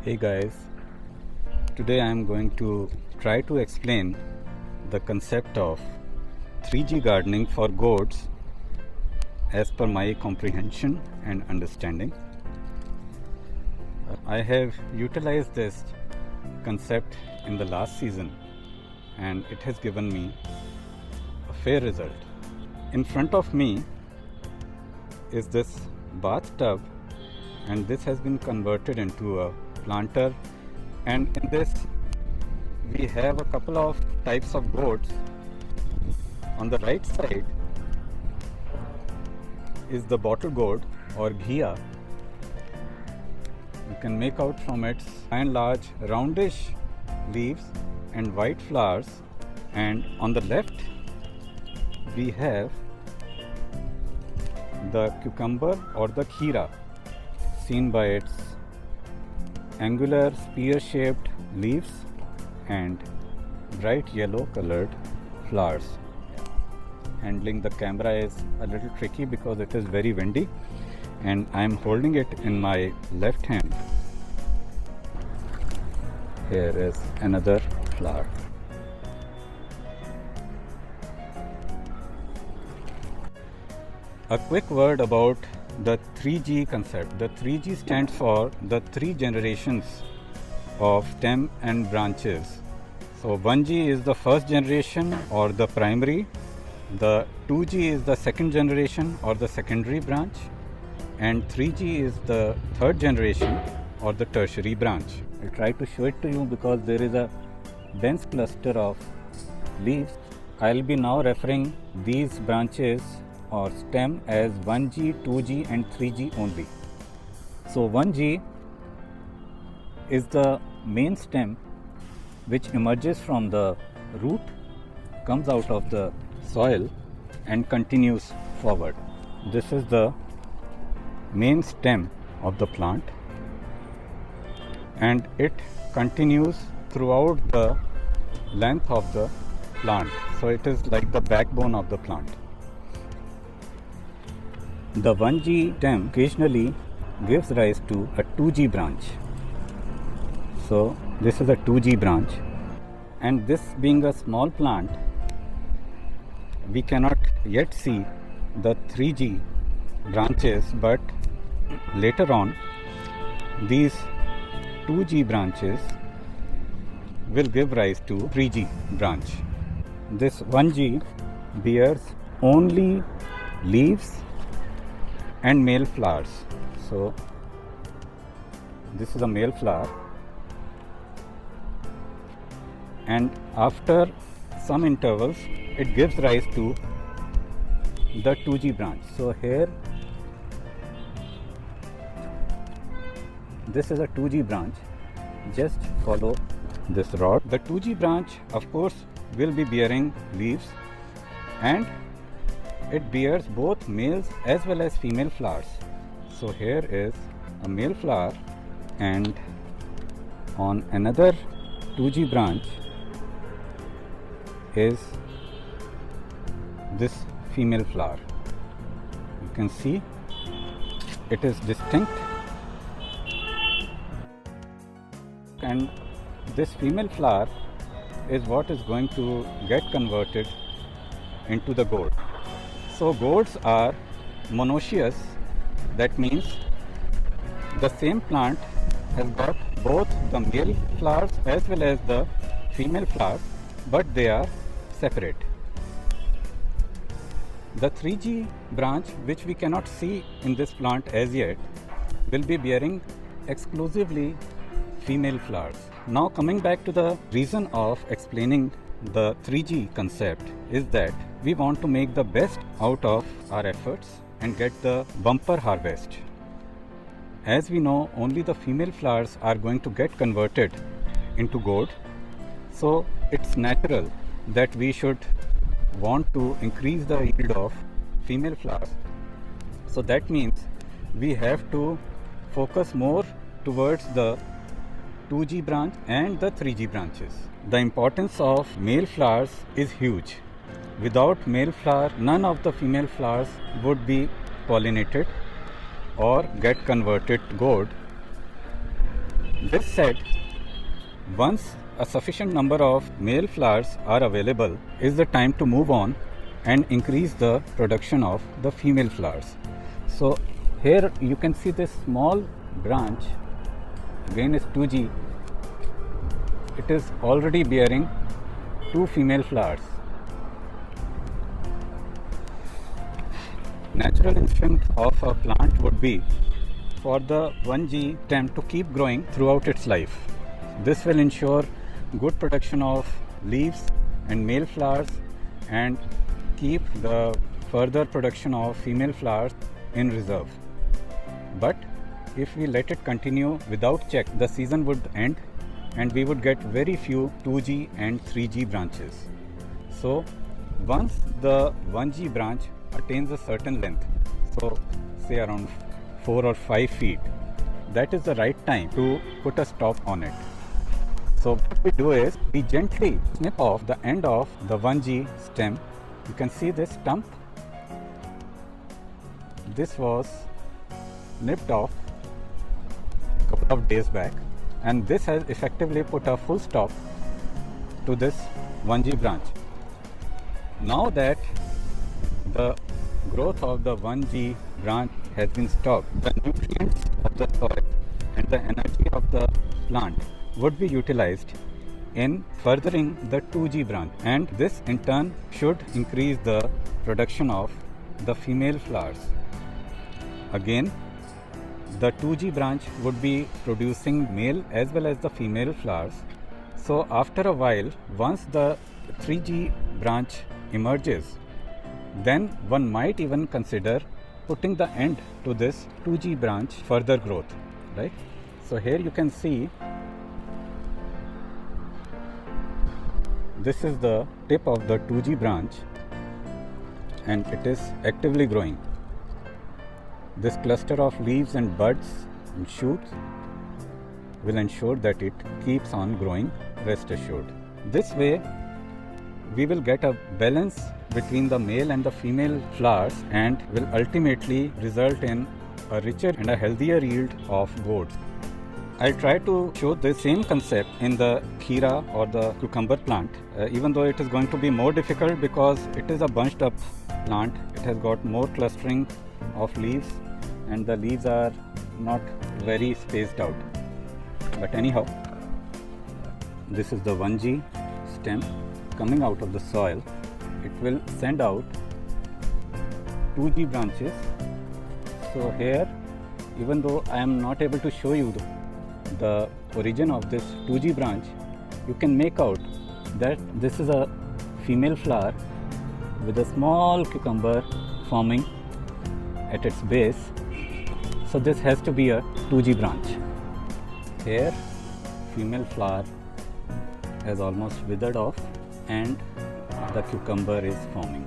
Hey guys, today I am going to try to explain the concept of 3G gardening for gourds as per my comprehension and understanding. I have utilized this concept in the last season and it has given me a fair result. In front of me is this bathtub, and this has been converted into a planter, and in this we have a couple of types of gourds. On the right side is the bottle gourd or ghia. You can make out from its by and large roundish leaves and white flowers, and on the left we have the cucumber or the kheera, seen by its angular spear-shaped leaves and bright yellow colored flowers. Handling the camera is a little tricky because it is very windy, and I am holding it in my left hand. Here is another flower. A quick word about the 3G concept. The 3G stands for the 3 generations of stem and branches. So 1G is the first generation or the primary, the 2G is the second generation or the secondary branch, and 3G is the third generation or the tertiary branch. I'll try to show it to you because there is a dense cluster of leaves. I'll be now referring these branches or stem as 1G, 2G and 3G only. So 1G is the main stem which emerges from the root, comes out of the soil and continues forward. This is the main stem of the plant, and it continues throughout the length of the plant. So it is like the backbone of the plant. The 1G stem occasionally gives rise to a 2G branch. So this is a 2G branch, and this being a small plant, we cannot yet see the 3G branches, but later on these 2G branches will give rise to 3G branch. This 1G bears only leaves and male flowers. So this is a male flower, and after some intervals it gives rise to the 2G branch. So here this is a 2G branch. Just follow this rod. The 2G branch of course will be bearing leaves, and it bears both males as well as female flowers. So here is a male flower, and on another 2G branch is this female flower. You can see it is distinct, and this female flower is what is going to get converted into the gourd. So gourds are monoecious. That means the same plant has got both the male flowers as well as the female flowers, but they are separate. The 3G branch, which we cannot see in this plant as yet, will be bearing exclusively female flowers. Now coming back to the reason of explaining the 3G concept is that we want to make the best out of our efforts and get the bumper harvest. As we know, only the female flowers are going to get converted into gourd, so it's natural that we should want to increase the yield of female flowers. So that means we have to focus more towards the 2G branch and the 3G branches. The importance of male flowers is huge. Without male flower, none of the female flowers would be pollinated or get converted to gourd. This said, once a sufficient number of male flowers are available, is the time to move on and increase the production of the female flowers. So here you can see this small branch, again is 2G. It is already bearing 2 female flowers. Natural instinct of a plant would be for the 1G stem to keep growing throughout its life. This will ensure good production of leaves and male flowers and keep the further production of female flowers in reserve. But if we let it continue without check, the season would end and we would get very few 2G and 3G branches. So once the 1G branch attains a certain length, so say around 4 or 5 feet, that is the right time to put a stop on it. So what we do is we gently snip off the end of the 1G stem. You can see this stump. This was nipped off a couple of days back, and this has effectively put a full stop to this 1G branch. Now that the growth of the 1G branch has been stopped, the nutrients of the soil and the energy of the plant would be utilized in furthering the 2G branch, and this in turn should increase the production of the female flowers. Again, the 2G branch would be producing male as well as the female flowers. So after a while, once the 3G branch emerges, then one might even consider putting the end to this 2G branch further growth, right? So here you can see this is the tip of the 2G branch and it is actively growing. This cluster of leaves and buds and shoots will ensure that it keeps on growing, rest assured. This way we will get a balance between the male and the female flowers and will ultimately result in a richer and a healthier yield of gourds. I'll try to show the same concept in the kheera or the cucumber plant, even though it is going to be more difficult because it is a bunched up plant. It has got more clustering of leaves and the leaves are not very spaced out. But anyhow, this is the 1G stem coming out of the soil. It will send out 2G branches. So here, even though I am not able to show you the origin of this 2G branch, you can make out that this is a female flower with a small cucumber forming at its base. So this has to be a 2G branch. Here, female flower has almost withered off and the cucumber is forming.